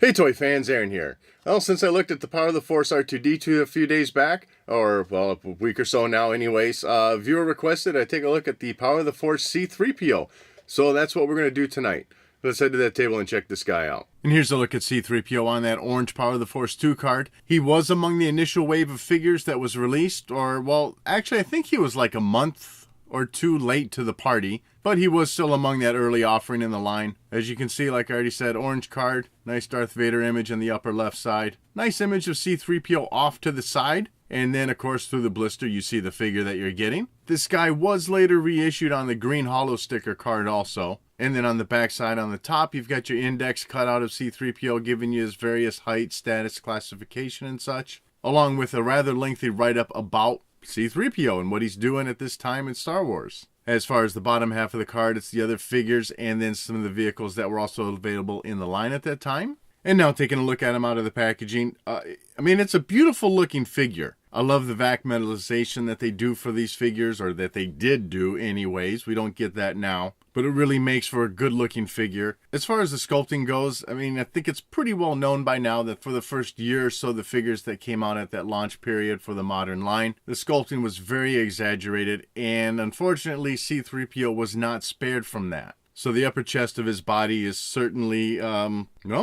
Hey toy fans, Aaron here. Well, since I looked at the Power of the Force R2-D2 a few days back, or well, a week or so now anyways, viewer requested I take a look at the Power of the Force C-3PO. So that's what we're going to do tonight. Let's head to that table and check this guy out. And here's a look at C-3PO on that orange Power of the Force 2 card. He was among the initial wave of figures that was released, or well, actually I think he was like a month or two late to the party, but he was still among that early offering in the line. As you can see, like I already said, orange card, nice Darth Vader image on the upper left side, nice image of C-3PO off to the side, and then of course through the blister you see the figure that you're getting. This guy was later reissued on the green holo sticker card also. And then on the back side on the top, you've got your index cut out of C-3PO giving you his various height, status, classification, and such, along with a rather lengthy write-up about C-3PO and what he's doing at this time in Star Wars. As far as the bottom half of the card, it's the other figures and then some of the vehicles that were also available in the line at that time. And now taking a look at him out of the packaging, I mean, it's a beautiful looking figure. I love the vac metallization that they do for these figures, or that they did do anyways. We don't get that now, but it really makes for a good looking figure. As far as the sculpting goes, I mean, I think it's pretty well known by now that for the first year or so, the figures that came out at that launch period for the modern line, the sculpting was very exaggerated, and unfortunately C-3PO was not spared from that. So the upper chest of his body is certainly,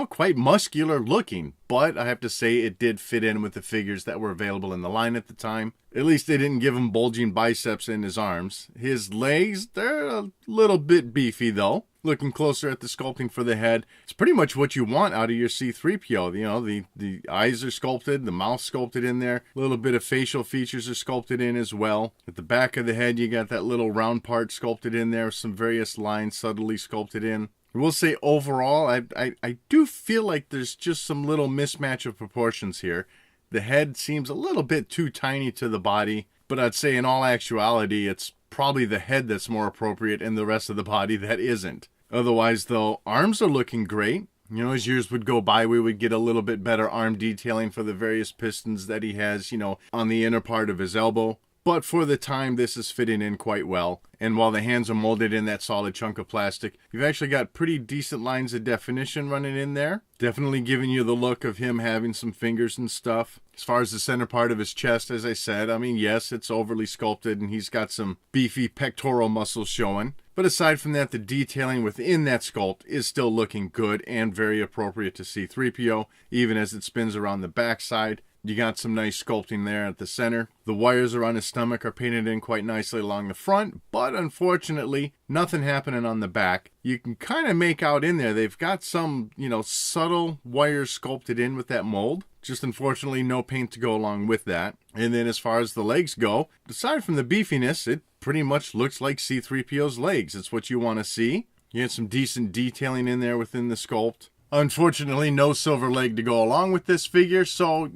quite muscular looking. But I have to say it did fit in with the figures that were available in the line at the time. At least they didn't give him bulging biceps in his arms. His legs, they're a little bit beefy though. Looking closer at the sculpting for the head, it's pretty much what you want out of your C-3PO. You know, the eyes are sculpted, the mouth sculpted in there. A little bit of facial features are sculpted in as well. At the back of the head, you got that little round part sculpted in there, some various lines subtly sculpted in. I will say overall, I do feel like there's just some little mismatch of proportions here. The head seems a little bit too tiny to the body, but I'd say in all actuality, it's probably the head that's more appropriate and the rest of the body that isn't. Otherwise, though, arms are looking great. You know, as years would go by, we would get a little bit better arm detailing for the various pistons that he has, you know, on the inner part of his elbow. But for the time, this is fitting in quite well. And while the hands are molded in that solid chunk of plastic, you've actually got pretty decent lines of definition running in there. Definitely giving you the look of him having some fingers and stuff. As far as the center part of his chest, as I said, I mean, yes, it's overly sculpted and he's got some beefy pectoral muscles showing. But aside from that, the detailing within that sculpt is still looking good and very appropriate to C-3PO, even as it spins around the backside. You got some nice sculpting there at the center. The wires around his stomach are painted in quite nicely along the front, but unfortunately, nothing happening on the back. You can kind of make out in there, they've got some, subtle wires sculpted in with that mold. Just unfortunately, no paint to go along with that. And then as far as the legs go, aside from the beefiness, it pretty much looks like C-3PO's legs. It's what you want to see. You had some decent detailing in there within the sculpt. Unfortunately, no silver leg to go along with this figure, so,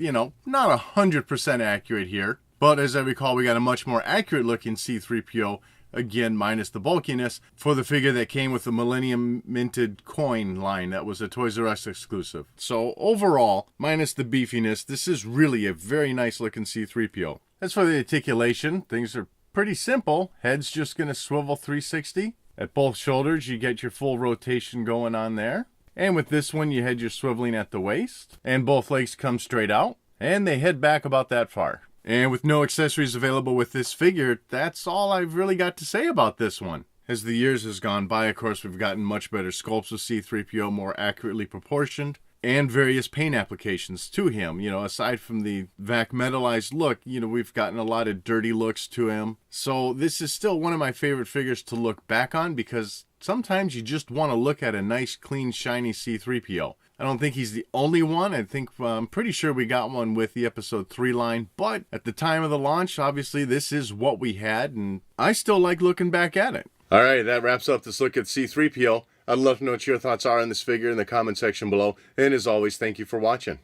not 100% accurate here. But as I recall, we got a much more accurate looking C-3PO, again, minus the bulkiness, for the figure that came with the Millennium Minted coin line that was a Toys R Us exclusive. So overall, minus the beefiness, this is really a very nice looking C-3PO. As for the articulation, things are pretty simple. Head's just going to swivel 360. At both shoulders, you get your full rotation going on there. And with this one, you had your swiveling at the waist, and both legs come straight out, and they head back about that far. And with no accessories available with this figure, that's all I've really got to say about this one. As the years has gone by, of course, we've gotten much better sculpts of C-3PO, more accurately proportioned, and various paint applications to him. Aside from the vac metallized look, we've gotten a lot of dirty looks to him. So this is still one of my favorite figures to look back on, because sometimes you just want to look at a nice, clean, shiny C-3PO. I don't think he's the only one. I'm pretty sure we got one with the Episode 3 line. But at the time of the launch, obviously, this is what we had. And I still like looking back at it. All right, that wraps up this look at C-3PO. I'd love to know what your thoughts are on this figure in the comment section below. And as always, thank you for watching.